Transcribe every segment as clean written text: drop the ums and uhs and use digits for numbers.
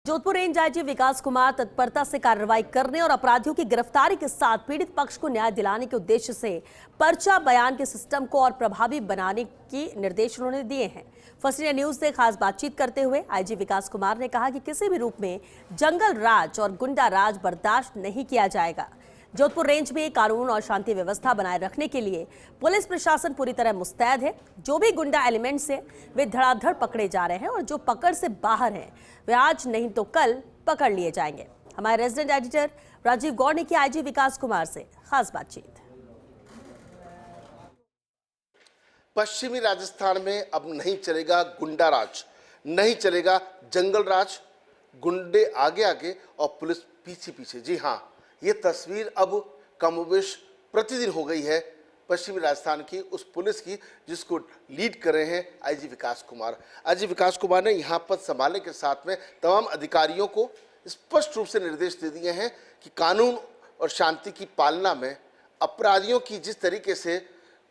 Jodhpur range IG विकास कुमार तत्परता से कार्रवाई करने और अपराधियों की गिरफ्तारी के साथ पीड़ित पक्ष को न्याय दिलाने के उद्देश्य से पर्चा बयान के सिस्टम को और प्रभावी बनाने के निर्देश उन्होंने दिए हैं। फर्स्ट इंडिया न्यूज से खास बातचीत करते हुए आईजी विकास कुमार ने कहा कि किसी भी रूप में जंगल राज और गुंडा राज बर्दाश्त नहीं किया जाएगा। जोधपुर रेंज में कानून और शांति व्यवस्था बनाए रखने के लिए पुलिस प्रशासन पूरी तरह मुस्तैद है। जो भी गुंडा एलिमेंट्स हैं वे धड़ाधड़ पकड़े जा रहे हैं और जो पकड़ से बाहर हैं वे आज नहीं तो कल पकड़ लिए जाएंगे। हमारे रेजिडेंट एडिटर राजीव गौड़ ने की आईजी विकास कुमार से खास बातचीत। पश्चिमी राजस्थान में अब नहीं चलेगा गुंडा राज, नहीं चलेगा जंगल राज। गुंडे आगे आगे और पुलिस पीछे पीछे। जी हाँ, ये तस्वीर अब कमोबेश प्रतिदिन हो गई है पश्चिमी राजस्थान की उस पुलिस की जिसको लीड कर रहे हैं आईजी विकास कुमार। आईजी विकास कुमार ने यहाँ पद संभालने के साथ में तमाम अधिकारियों को स्पष्ट रूप से निर्देश दे दिए हैं कि कानून और शांति की पालना में अपराधियों की जिस तरीके से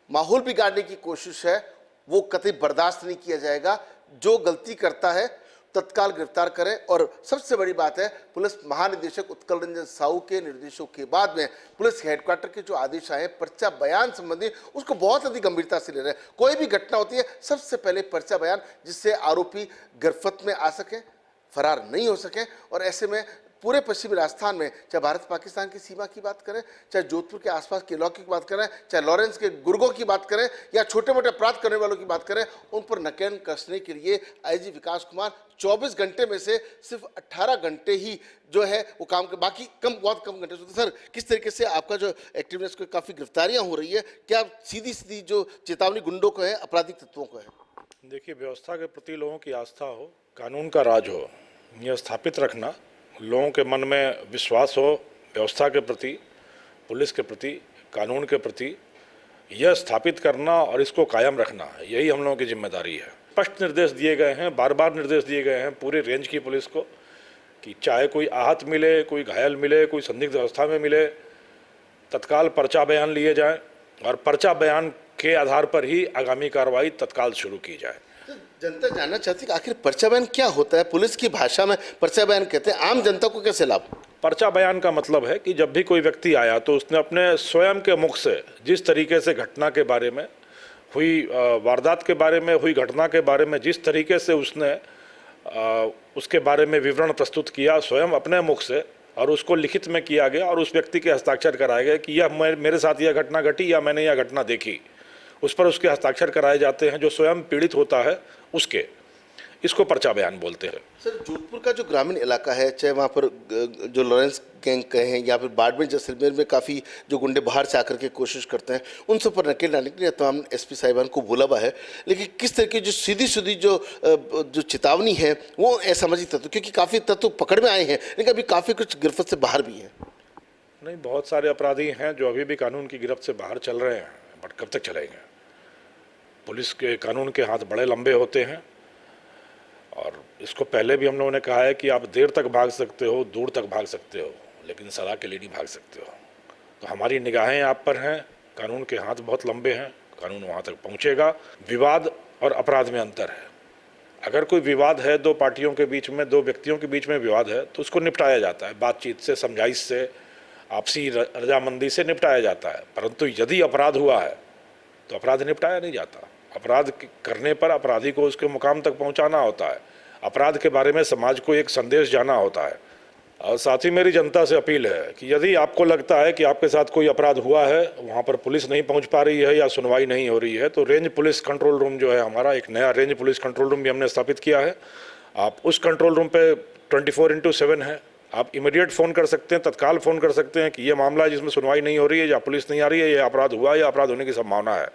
माहौल बिगाड़ने की कोशिश है वो कतई बर्दाश्त नहीं किया जाएगा। जो गलती करता है तत्काल गिरफ्तार करें। और सबसे बड़ी बात है, पुलिस महानिदेशक उत्कल रंजन साहू के निर्देशों के बाद में पुलिस हेडक्वार्टर के जो आदेश आए पर्चा बयान संबंधी उसको बहुत अधिक गंभीरता से ले रहे हैं। कोई भी घटना होती है सबसे पहले पर्चा बयान, जिससे आरोपी गिरफ्त में आ सके, फरार नहीं हो सके। और ऐसे में पूरे पश्चिमी राजस्थान में चाहे भारत पाकिस्तान की सीमा की बात करें, चाहे जोधपुर के आसपास के इलाके की बात करें, चाहे लॉरेंस के गुर्गों की बात करें या छोटे मोटे अपराध करने वालों की बात करें, उन पर नकेल कसने के लिए आईजी विकास कुमार 24 घंटे में से सिर्फ 18 घंटे ही जो है वो काम कर, बाकी बहुत कम घंटे। तो सर, किस तरीके से आपका जो एक्टिवनेस को काफ़ी गिरफ्तारियाँ हो रही है, क्या सीधी सीधी जो चेतावनी गुंडों को है, आपराधिक तत्वों को है? देखिए, व्यवस्था के प्रति लोगों की आस्था हो, कानून का राज हो, यह स्थापित रखना, लोगों के मन में विश्वास हो व्यवस्था के प्रति, पुलिस के प्रति, कानून के प्रति, यह स्थापित करना और इसको कायम रखना, यही हम लोगों की जिम्मेदारी है। स्पष्ट निर्देश दिए गए हैं, बार बार निर्देश दिए गए हैं पूरे रेंज की पुलिस को कि चाहे कोई आहत मिले, कोई घायल मिले, कोई संदिग्ध अवस्था में मिले, तत्काल पर्चा बयान लिए जाएं और पर्चा बयान के आधार पर ही आगामी कार्रवाई तत्काल शुरू की जाए। जनता जानना चाहती है कि आखिर पर्चा बयान क्या होता है? पुलिस की भाषा में पर्चा बयान कहते हैं, आम जनता को कैसे लाभ? पर्चा बयान का मतलब है कि जब भी कोई व्यक्ति आया तो उसने अपने स्वयं के मुख से जिस तरीके से घटना के बारे में हुई, वारदात के बारे में हुई, घटना के बारे में जिस तरीके से उसने उसके बारे में विवरण प्रस्तुत किया स्वयं अपने मुख से, और उसको लिखित में किया गया और उस व्यक्ति के हस्ताक्षर कराए गए कि यह मेरे साथ यह घटना घटी या मैंने यह घटना देखी, उस पर उसके हस्ताक्षर कराए जाते हैं जो स्वयं पीड़ित होता है उसके। इसको पर्चा बयान बोलते हैं। सर, जोधपुर का जो ग्रामीण इलाका है, चाहे वहाँ पर जो लॉरेंस गैंग कहे हैं या फिर बाड़मेर जैसलमेर में काफ़ी जो गुंडे बाहर से आकर के कोशिश करते हैं, उन सब पर नकेल डालने के लिए तमाम एसपी साहिबान को बोला हुआ है। लेकिन किस तरह की जो सीधी सीधी जो चेतावनी है वो असामाजिक तत्व, क्योंकि काफ़ी तत्व पकड़ में आए हैं लेकिन अभी काफ़ी कुछ गिरफ्त से बाहर भी हैं। नहीं, बहुत सारे अपराधी हैं जो अभी भी कानून की गिरफ्त से बाहर चल रहे हैं, बट कब तक चलेंगे? पुलिस के कानून के हाथ बड़े लंबे होते हैं और इसको पहले भी हम लोगों ने कहा है कि आप देर तक भाग सकते हो, दूर तक भाग सकते हो, लेकिन सदा के लिए नहीं भाग सकते हो। तो हमारी निगाहें आप पर हैं, कानून के हाथ बहुत लंबे हैं, कानून वहाँ तक पहुँचेगा। विवाद और अपराध में अंतर है। अगर कोई विवाद है, दो पार्टियों के बीच में, दो व्यक्तियों के बीच में विवाद है, तो उसको निपटाया जाता है, बातचीत से, समझाइश से, आपसी रजामंदी से निपटाया जाता है। परंतु यदि अपराध हुआ है तो अपराध निपटाया नहीं जाता। अपराध करने पर अपराधी को उसके मुकाम तक पहुंचाना होता है। अपराध के बारे में समाज को एक संदेश जाना होता है। और साथ ही मेरी जनता से अपील है कि यदि आपको लगता है कि आपके साथ कोई अपराध हुआ है, वहां पर पुलिस नहीं पहुंच पा रही है या सुनवाई नहीं हो रही है, तो रेंज पुलिस कंट्रोल रूम जो है हमारा, एक नया रेंज पुलिस कंट्रोल रूम भी हमने स्थापित किया है। आप उस कंट्रोल रूम पे 24/7 है। आप इमीडिएट फ़ोन कर सकते हैं, तत्काल फ़ोन कर सकते हैं कि ये मामला है जिसमें सुनवाई नहीं हो रही है या पुलिस नहीं आ रही है, या अपराध हुआ या अपराध होने की संभावना है।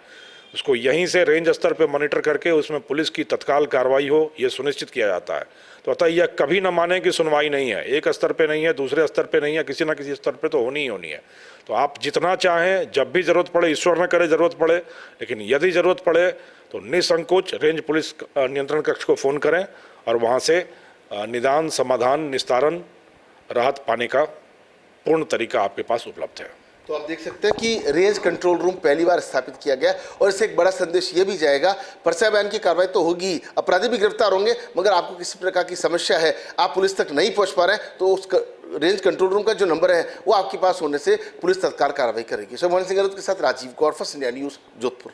उसको यहीं से रेंज स्तर पे मॉनिटर करके उसमें पुलिस की तत्काल कार्रवाई हो, ये सुनिश्चित किया जाता है। तो अतः यह कभी ना माने कि सुनवाई नहीं है, एक स्तर पे नहीं है, दूसरे स्तर पे नहीं है, किसी ना किसी स्तर पे तो होनी ही होनी है। तो आप जितना चाहें, जब भी ज़रूरत पड़े, ईश्वर न करे ज़रूरत पड़े, लेकिन यदि ज़रूरत पड़े तो निसंकोच रेंज पुलिस नियंत्रण कक्ष को फ़ोन करें और वहाँ से निदान, समाधान, निस्तारण, राहत पाने का पूर्ण तरीका आपके पास उपलब्ध है। तो आप देख सकते हैं कि रेंज कंट्रोल रूम पहली बार स्थापित किया गया और इससे एक बड़ा संदेश ये भी जाएगा, पर्चा बयान की कार्रवाई तो होगी, अपराधी भी गिरफ्तार होंगे, मगर आपको किसी प्रकार की समस्या है, आप पुलिस तक नहीं पहुंच पा रहे हैं, तो उस रेंज कंट्रोल रूम का जो नंबर है वो आपके पास होने से पुलिस तत्काल कार्रवाई करेगी। मोहन सिंह गहलोत के साथ राजीव गौर, फर्स्ट इंडिया न्यूज़, जोधपुर।